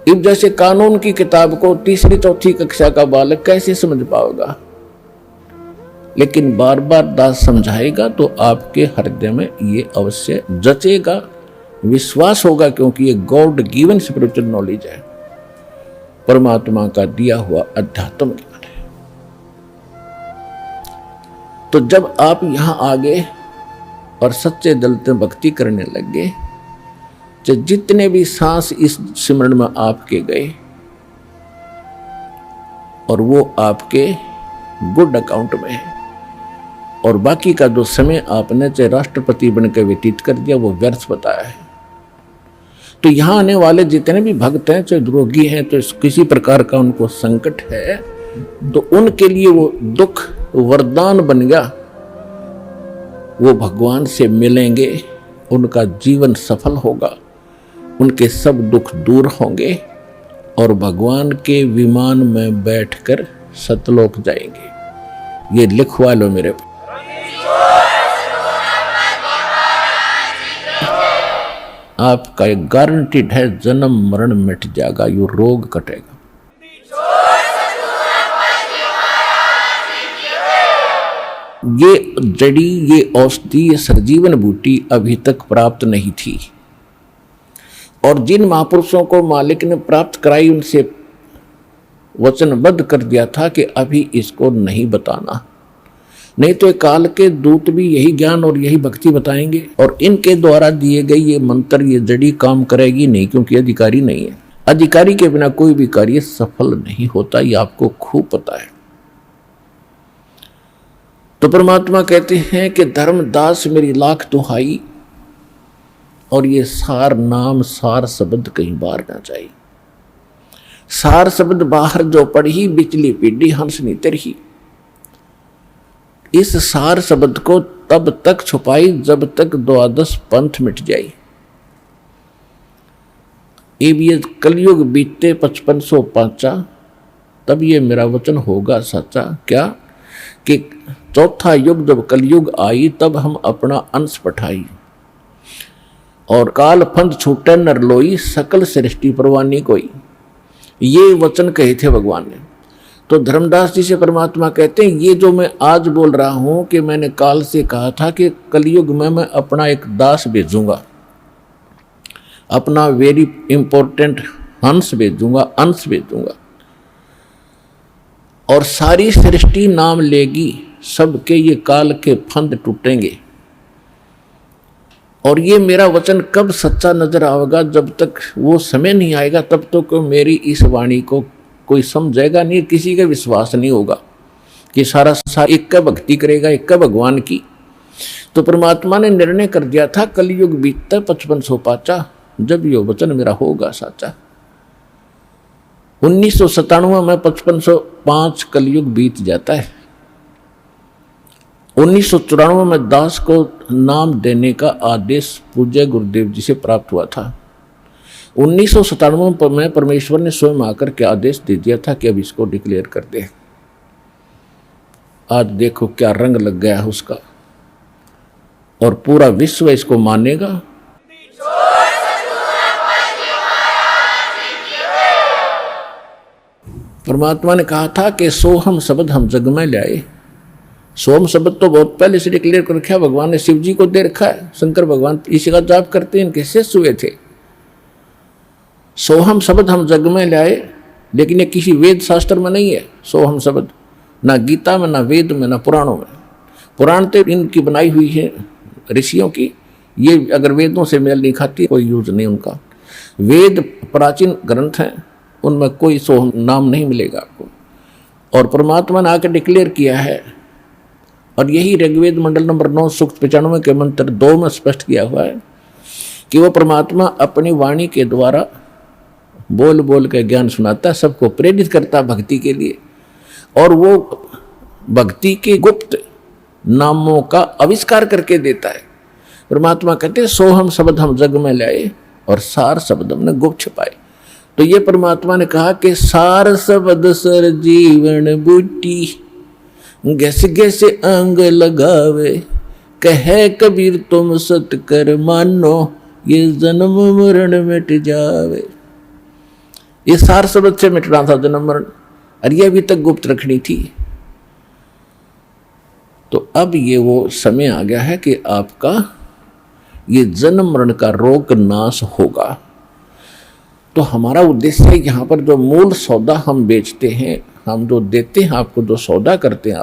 इब जैसे कानून की किताब को तीसरी चौथी कक्षा का बालक कैसे समझ पाएगा, लेकिन बार बार दास समझाएगा तो आपके हृदय में ये अवश्य जचेगा, विश्वास होगा, क्योंकि ये गॉड गिवन स्पिरिचुअल नॉलेज है, परमात्मा का दिया हुआ अध्यात्म ज्ञान है। तो जब आप यहां आ गए और सच्चे दिल से भक्ति करने लगे, तो जितने भी सांस इस सिमरन में आपके गए और वो आपके गुड अकाउंट में है, और बाकी का जो समय आपने चाहे राष्ट्रपति बनकर व्यतीत कर दिया वो व्यर्थ बताया है। तो यहां आने वाले जितने भी भक्त हैं, चाहे रोगी हैं, तो किसी प्रकार का उनको संकट है, तो उनके लिए वो दुख वरदान बन गया। वो भगवान से मिलेंगे, उनका जीवन सफल होगा, उनके सब दुख दूर होंगे और भगवान के विमान में बैठकर सतलोक जाएंगे। ये लिखवा लो मेरे। आपका एक गारंटीड है, जन्म मरण मिट जाएगा, यो रोग कटेगा। ये जड़ी, ये औषधि, ये सर्जीवन बूटी अभी तक प्राप्त नहीं थी, और जिन महापुरुषों को मालिक ने प्राप्त कराई उनसे वचनबद्ध कर दिया था कि अभी इसको नहीं बताना, नहीं तो काल के दूत भी यही ज्ञान और यही भक्ति बताएंगे, और इनके द्वारा दिए गए ये मंत्र, ये जड़ी काम करेगी नहीं, क्योंकि अधिकारी नहीं है। अधिकारी के बिना कोई भी कार्य सफल नहीं होता, ये आपको खूब पता है। तो परमात्मा कहते हैं कि धर्मदास मेरी लाख दुहाई, और ये सार नाम, सार शब्द कहीं बाहर ना जाए। सार शब्द बाहर जो पढ़ी, बिचली पीढ़ी हंस नी तरही। इस सार शब्द को तब तक छुपाई जब तक द्वादश पंथ मिट जाए। ये कलयुग बीते 5505, तब ये मेरा वचन होगा सच्चा। क्या कि चौथा युग जब कलयुग आई, तब हम अपना अंश पठाई, और काल फंद छूटे नर लोई, सकल सृष्टि परवानी कोई। ये वचन कहे थे भगवान ने। तो धर्मदास जी से परमात्मा कहते हैं, ये जो मैं आज बोल रहा हूं कि मैंने काल से कहा था कि कलयुग में मैं अपना एक दास भेजूंगा, अपना वेरी इंपॉर्टेंट हंस भेजूंगा, अंश भेजूंगा, और सारी सृष्टि नाम लेगी, सबके ये काल के फंद टूटेंगे। और ये मेरा वचन कब सच्चा नजर आएगा, जब तक वो समय नहीं आएगा तब तो मेरी इस वाणी को कोई समझेगा नहीं, किसी का विश्वास नहीं होगा कि सारा एक का भक्ति करेगा, एक का भगवान की। तो परमात्मा ने निर्णय कर दिया था, कलयुग बीतता 5505, जब ये वचन मेरा होगा साचा। 1997 में 5505 कलयुग बीत जाता है। 1994 में दास को नाम देने का आदेश पूज्य गुरुदेव जी से प्राप्त हुआ था। 1997 में परमेश्वर ने स्वयं आकर के आदेश दे दिया था कि अब इसको डिक्लेयर कर दे। आज देखो क्या रंग लग गया है उसका, और पूरा विश्व इसको मानेगा। परमात्मा ने कहा था कि सोहम शब्द हम जग में लाए। सोहम शब्द तो बहुत पहले से डिक्लेयर कर रखा है, भगवान ने शिव जी को दे रखा है। शंकर भगवान इसी का जाप करते हैं, इनके शिष्य हुए थे। सोहम शब्द हम जग में लाए, लेकिन ये किसी वेद शास्त्र में नहीं है। सोहम शब्द ना गीता में, ना वेद में, ना पुराणों में। पुराण तो इनकी बनाई हुई है ऋषियों की, ये अगर वेदों से मेल नहीं खाती, कोई यूज नहीं उनका। वेद प्राचीन ग्रंथ हैं, उनमें कोई सोहम नाम नहीं मिलेगा आपको। और परमात्मा ने आकर डिक्लेयर किया है, और यही ऋग्वेद मंडल नंबर 9 सूक्त 95 के मंत्र 2 में स्पष्ट किया हुआ है कि वो परमात्मा अपनी वाणी के द्वारा बोल बोल के ज्ञान सुनाता है, सबको प्रेरित करता है भक्ति के लिए, और वो भक्ति के गुप्त नामों का आविष्कार करके देता है। परमात्मा कहते हैं सोहम शब्द हम जग में लाए, और सार शब्द हमने गुप्त छिपाए। तो ये परमात्मा ने कहा कि सार शब्द सर जीवन बूटी, घस घस अंग लगावे, कहे कबीर तुम सत कर मानो, ये जन्म मरण मिट जावे। ये सार शब्द से मिटना था जन्म मरण, और ये अभी तक गुप्त रखनी थी। तो अब ये वो समय आ गया है कि आपका ये जन्म मरण का रोग नाश होगा। तो हमारा उद्देश्य यहाँ पर जो मूल सौदा हम बेचते हैं, हम जो देते हैं आपको, जो सौदा करते हैं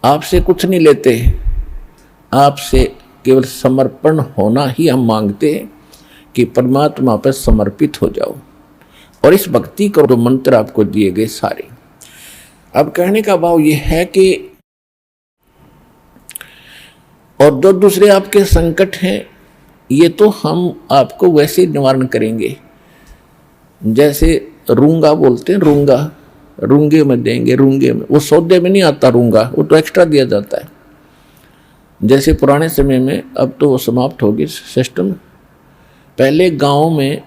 आपसे कुछ नहीं लेते, आपसे केवल समर्पण होना ही हम मांगते हैं कि परमात्मा पर समर्पित हो जाओ। और इस भक्ति को जो मंत्र आपको दिए गए सारे, अब कहने का भाव ये है कि और जो दूसरे आपके संकट हैं ये तो हम आपको वैसे निवारण करेंगे, जैसे रूंगा बोलते हैं, रूंगा रूंगे में देंगे, रूंगे में, वो सौदे में नहीं आता रूंगा, वो तो एक्स्ट्रा दिया जाता है। जैसे पुराने समय में, अब तो वो समाप्त होगी सिस्टम, पहले गांव में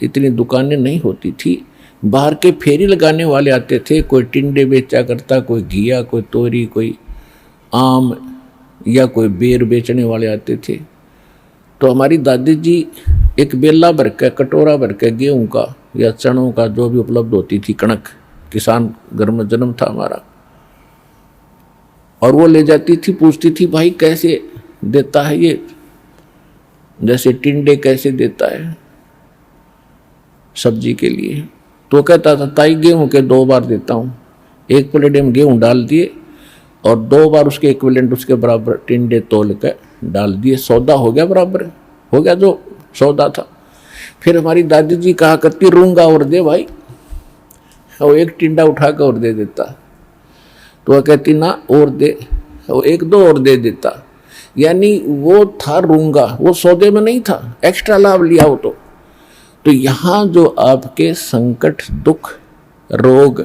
इतनी दुकानें नहीं होती थी, बाहर के फेरी लगाने वाले आते थे, कोई टिंडे बेचा करता, कोई घिया, कोई तोरी, कोई आम या कोई बेर बेचने वाले आते थे। तो हमारी दादी जी एक बेला भर के, कटोरा भर के गेहूँ का या चनों का जो भी उपलब्ध होती थी, कणक, किसान घर में जन्म था हमारा, और वो ले जाती थी, पूछती थी भाई कैसे देता है ये, जैसे टिंडे कैसे देता है सब्जी के लिए। तो कहता था ताई गेहूँ के 2 बार देता हूँ, 1 प्लेट में गेहूँ डाल दिए और 2 बार उसके इक्विवेलेंट उसके बराबर टिंडे तोल के डाल दिए, सौदा हो गया, बराबर हो गया जो सौदा था। फिर हमारी दादी जी कहा करती रूंगा और दे भाई, वो 1 टिंडा उठा कर और दे देता, तो वह कहती ना और दे, वो 1-2 और दे देता। यानी वो था रूंगा, वो सौदे में नहीं था, एक्स्ट्रा लाभ लिया हो। तो यहाँ जो आपके संकट, दुख, रोग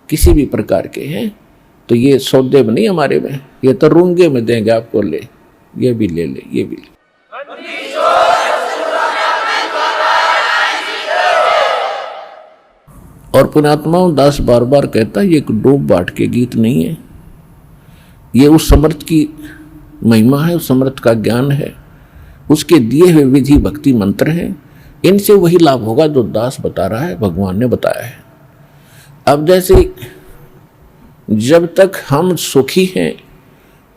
किसी भी प्रकार के हैं, तो ये सौदे में नहीं हमारे में, ये तो रूंगे में देंगे आपको, ले ये भी ले ले, ये भी ले। और पुण्यात्माओं, दास बार बार कहता है ये एक डूब बाट के गीत नहीं है, ये उस समर्थ की महिमा है, उस समर्थ का ज्ञान है, उसके दिए हुए विधि भक्ति मंत्र हैं, इनसे वही लाभ होगा जो दास बता रहा है, भगवान ने बताया है। अब जैसे जब तक हम सुखी हैं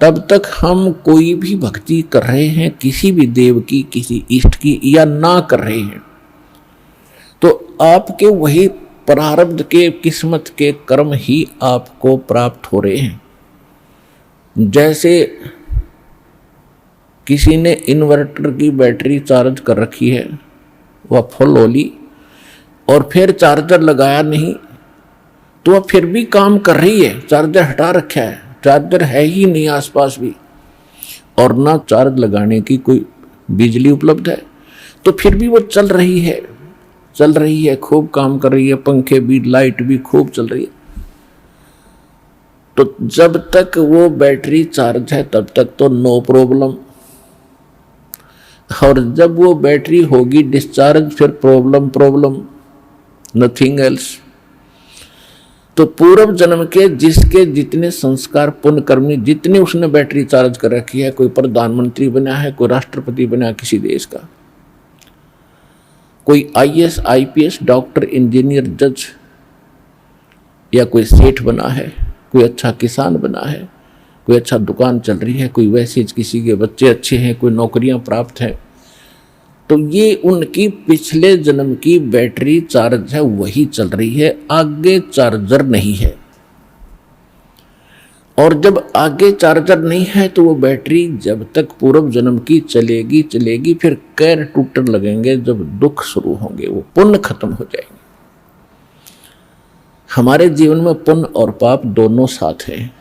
तब तक हम कोई भी भक्ति कर रहे हैं, किसी भी देव की, किसी इष्ट की, या ना कर रहे हैं, तो आपके वही प्रारब्ध के, किस्मत के कर्म ही आपको प्राप्त हो रहे हैं। जैसे किसी ने इन्वर्टर की बैटरी चार्ज कर रखी है, वह फुल हो ली और फिर चार्जर लगाया नहीं, तो वह फिर भी काम कर रही है, चार्जर हटा रखा है, चार्जर है ही नहीं आसपास भी, और ना चार्ज लगाने की कोई बिजली उपलब्ध है, तो फिर भी वो चल रही है, खूब काम कर रही है, पंखे भी, लाइट भी खूब चल रही है। तो जब तक वो बैटरी चार्ज है तब तक तो नो प्रॉब्लम, और जब वो बैटरी होगी डिस्चार्ज, फिर प्रॉब्लम, नथिंग एल्स। तो पूर्व जन्म के जिसके जितने संस्कार, पुण्य कर्मी, जितने उसने बैटरी चार्ज कर रखी है, कोई प्रधानमंत्री बना है, कोई राष्ट्रपति बना है किसी देश का, कोई IAS, IPS, डॉक्टर, इंजीनियर, जज, या कोई सेठ बना है, कोई अच्छा किसान बना है, कोई अच्छा दुकान चल रही है, कोई वैसे किसी के बच्चे अच्छे हैं, कोई नौकरियां प्राप्त हैं, तो ये उनकी पिछले जन्म की बैटरी चार्ज है, वही चल रही है, आगे चार्जर नहीं है। और जब आगे चार्जर नहीं है तो वो बैटरी जब तक पूर्व जन्म की चलेगी, फिर कैर टूटने लगेंगे, जब दुख शुरू होंगे, वो पुण्य खत्म हो जाएंगे। हमारे जीवन में पुण्य और पाप दोनों साथ हैं।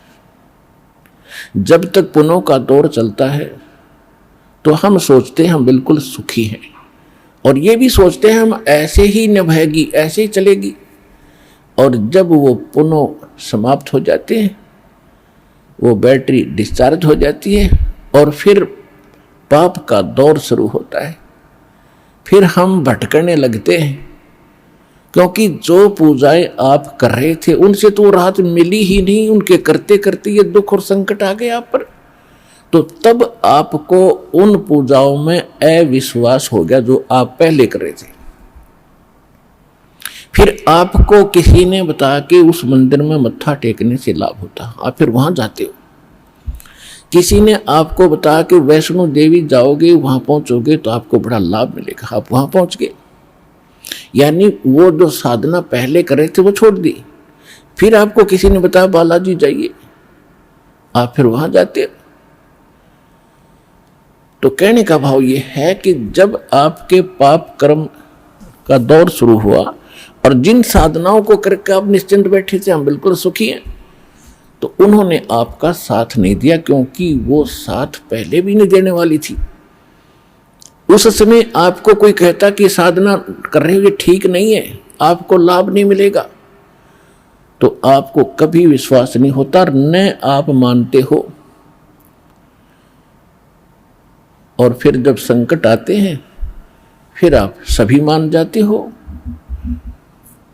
जब तक पुण्यों का दौर चलता है तो हम सोचते हैं हम बिल्कुल सुखी हैं, और ये भी सोचते हैं हम ऐसे ही निभाएगी, ऐसे ही चलेगी। और जब वो पुण्य समाप्त हो जाते हैं, वो बैटरी डिस्चार्ज हो जाती है, और फिर पाप का दौर शुरू होता है। फिर हम भटकने लगते हैं, क्योंकि जो पूजाएं आप कर रहे थे उनसे तो राहत मिली ही नहीं, उनके करते करते ये दुख और संकट आ गए आप पर। तो तब आपको उन पूजाओं में अविश्वास हो गया जो आप पहले कर रहे थे। फिर आपको किसी ने बताया कि उस मंदिर में मत्था टेकने से लाभ होता, आप फिर वहां जाते हो। किसी ने आपको बताया कि वैष्णो देवी जाओगे, वहां पहुंचोगे तो आपको बड़ा लाभ मिलेगा, आप वहां पहुंच गए। यानी वो जो साधना पहले कर रहे थे वो छोड़ दी। फिर आपको किसी ने बताया बालाजी जाइए, आप फिर वहां जाते हो। तो कहने का भाव ये है कि जब आपके पाप कर्म का दौर शुरू हुआ और जिन साधनाओं को करके आप निश्चिंत बैठे थे, हम बिल्कुल सुखी हैं, तो उन्होंने आपका साथ नहीं दिया, क्योंकि वो साथ पहले भी नहीं देने वाली थी। उस समय आपको कोई कहता कि साधना कर रहे हो ये ठीक नहीं है, आपको लाभ नहीं मिलेगा, तो आपको कभी विश्वास नहीं होता, न आप मानते हो। और फिर जब संकट आते हैं फिर आप सभी मान जाते हो।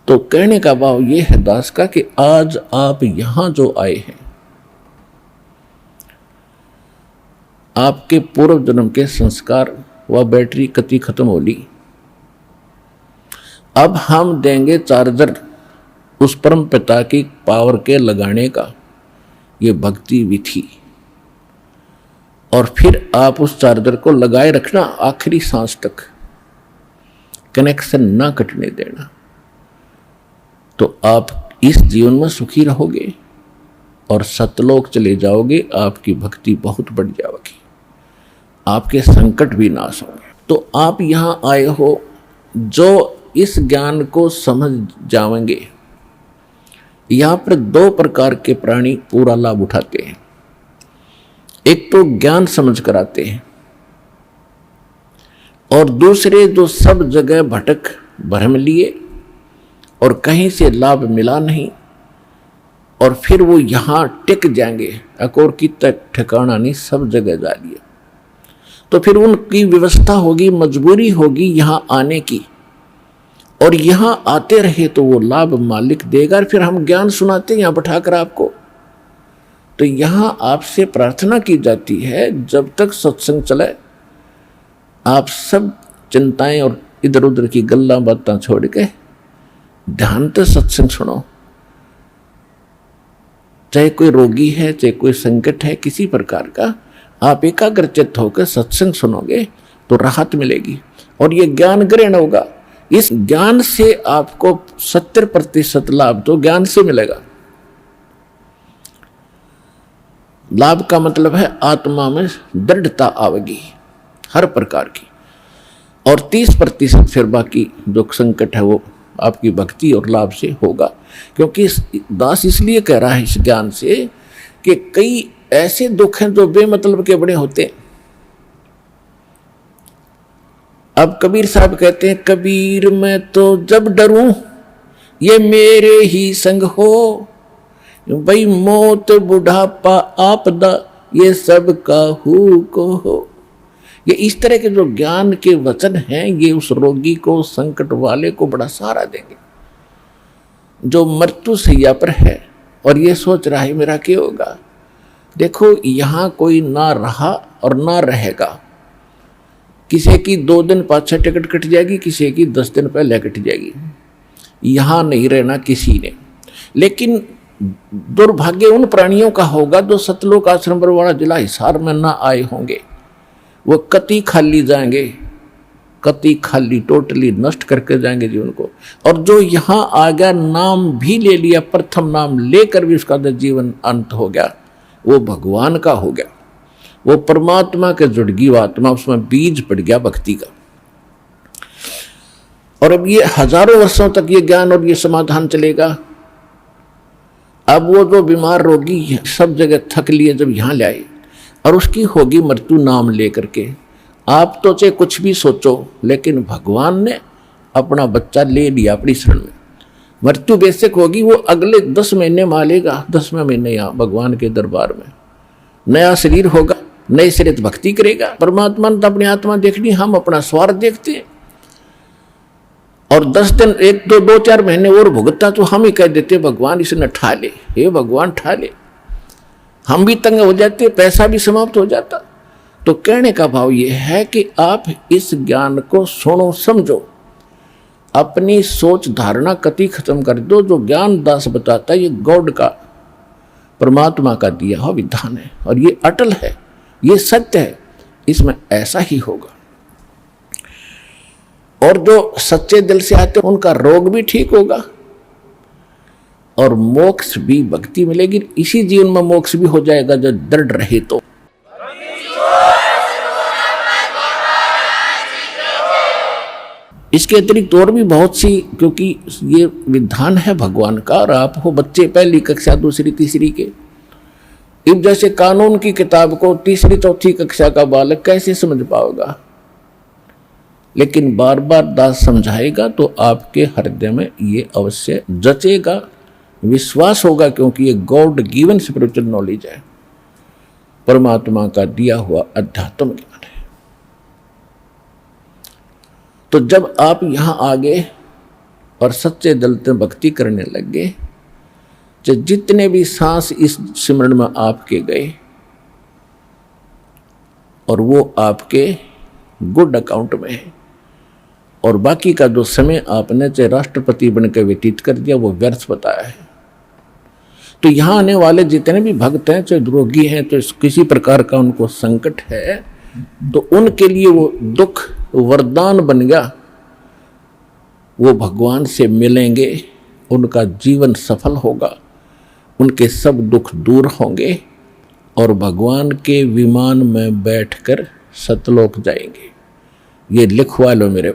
तो कहने का भाव ये है दास का कि आज आप यहां जो आए हैं, आपके पूर्व जन्म के संस्कार व बैटरी कति खत्म हो ली। अब हम देंगे चार्जर उस परम पिता की पावर के लगाने का, ये भक्ति विधि। और फिर आप उस चार्जर को लगाए रखना आखिरी सांस तक, कनेक्शन ना कटने देना, तो आप इस जीवन में सुखी रहोगे और सतलोक चले जाओगे। आपकी भक्ति बहुत बढ़ जाएगी, आपके संकट भी नाश होंगे। तो आप यहाँ आए हो जो इस ज्ञान को समझ जाएंगे। यहाँ पर दो प्रकार के प्राणी पूरा लाभ उठाते हैं। एक तो ज्ञान समझ कर आते हैं, और दूसरे जो सब जगह भटक भ्रम लिए और कहीं से लाभ मिला नहीं, और फिर वो यहाँ टिक जाएंगे, अकोर की तक ठिकाना नहीं, सब जगह जा लिए। तो फिर उनकी व्यवस्था होगी, मजबूरी होगी यहाँ आने की, और यहाँ आते रहे तो वो लाभ मालिक देगा। और फिर हम ज्ञान सुनाते हैं यहाँ बैठाकर आपको। तो यहाँ आपसे प्रार्थना की जाती है, जब तक सत्संग चले आप सब चिंताएं और इधर उधर की गल्ला बातें छोड़ के ध्यान से सत्संग सुनो। चाहे कोई रोगी है, चाहे कोई संकट है किसी प्रकार का, आप एकाग्रचित्त होकर सत्संग सुनोगे तो राहत मिलेगी और ये ज्ञान ग्रहण होगा। इस ज्ञान से आपको 70% लाभ तो ज्ञान से मिलेगा। लाभ का मतलब है आत्मा में दृढ़ता आवेगी हर प्रकार की, और 30% फिर बाकी जो संकट है वो आपकी भक्ति और लाभ से होगा। क्योंकि दास इसलिए कह रहा है इस ज्ञान से कि कई ऐसे दुख हैं जो बेमतलब के बड़े होते हैं। अब कबीर साहब कहते हैं, कबीर मैं तो जब डरूं ये मेरे ही संग हो, भाई मौत बुढ़ापा आपदा ये सब काहू को हो। ये इस तरह के जो ज्ञान के वचन हैं, ये उस रोगी को, संकट वाले को बड़ा सहारा देंगे जो मृत्यु सैया पर है और ये सोच रहा है मेरा क्या होगा। देखो यहाँ कोई ना रहा और ना रहेगा। किसी की 2 दिन पाछे टिकट कट जाएगी, किसी की 10 दिन पहले कट जाएगी। यहाँ नहीं रहना किसी ने। लेकिन दुर्भाग्य उन प्राणियों का होगा जो सतलोक आश्रम बरवाड़ा जिला हिसार में ना आए होंगे। वो कति खाली जाएंगे, कति खाली, टोटली नष्ट करके जाएंगे जीवन को। और जो यहाँ आ गया, नाम भी ले लिया, प्रथम नाम लेकर भी उसका जीवन अंत हो गया, वो भगवान का हो गया, वो परमात्मा के जुड़ गई आत्मा, उसमें बीज पड़ गया भक्ति का। और अब ये हजारों वर्षों तक ये ज्ञान और ये समाधान चलेगा। अब वो जो बीमार रोगी है, सब जगह थक लिए, जब यहाँ ले आए और उसकी होगी मृत्यु नाम लेकर के, आप तो चाहे कुछ भी सोचो, लेकिन भगवान ने अपना बच्चा ले लिया अपनी शरण में। मृत्यु बेशक होगी, वो अगले 10 महीने मालेगा, 10वें महीने यहाँ भगवान के दरबार में नया शरीर होगा, नए शरीर भक्ति करेगा। परमात्मा ने तो अपनी आत्मा देखनी, हम अपना स्वार्थ देखते हैं। और 10 दिन, 1 2 4 महीने और भुगता तो हम ही कह देते भगवान इसने ठा ले, हे भगवान ठा ले। हम भी तंग हो जाते, पैसा भी समाप्त हो जाता। तो कहने का भाव ये है कि आप इस ज्ञान को सुनो, समझो, अपनी सोच धारणा कति खत्म कर दो। जो ज्ञान दास बताता है ये गॉड का, परमात्मा का दिया हुआ विधान है और ये अटल है, ये सत्य है, इसमें ऐसा ही होगा। और जो सच्चे दिल से आते हैं उनका रोग भी ठीक होगा और मोक्ष भी, भक्ति मिलेगी, इसी जीवन में मोक्ष भी हो जाएगा जो दृढ़ रहे तो। इसके अतिरिक्त और भी बहुत सी, क्योंकि ये विधान है भगवान का और आप हो बच्चे पहली कक्षा दूसरी तीसरी के, अब जैसे कानून की किताब को तीसरी चौथी कक्षा का बालक कैसे समझ पाएगा, लेकिन बार बार दास समझाएगा तो आपके हृदय में ये अवश्य जचेगा, विश्वास होगा, क्योंकि ये गॉड गिवन स्पिरिचुअल नॉलेज है, परमात्मा का दिया हुआ अध्यात्म ज्ञान है। तो जब आप यहां आ गए और सच्चे दिल से भक्ति करने लगे, तो जितने भी सांस इस सिमरन में आपके गए और वो आपके गुड अकाउंट में है, और बाकी का जो समय आपने चाहे राष्ट्रपति बनकर व्यतीत कर दिया वो व्यर्थ बताया है। तो यहाँ आने वाले जितने भी भक्त हैं, चाहे रोगी हैं, तो किसी प्रकार का उनको संकट है, तो उनके लिए वो दुख वरदान बन गया, वो भगवान से मिलेंगे, उनका जीवन सफल होगा, उनके सब दुख दूर होंगे और भगवान के विमान में बैठकर सतलोक जाएंगे। ये लिखवा लो मेरे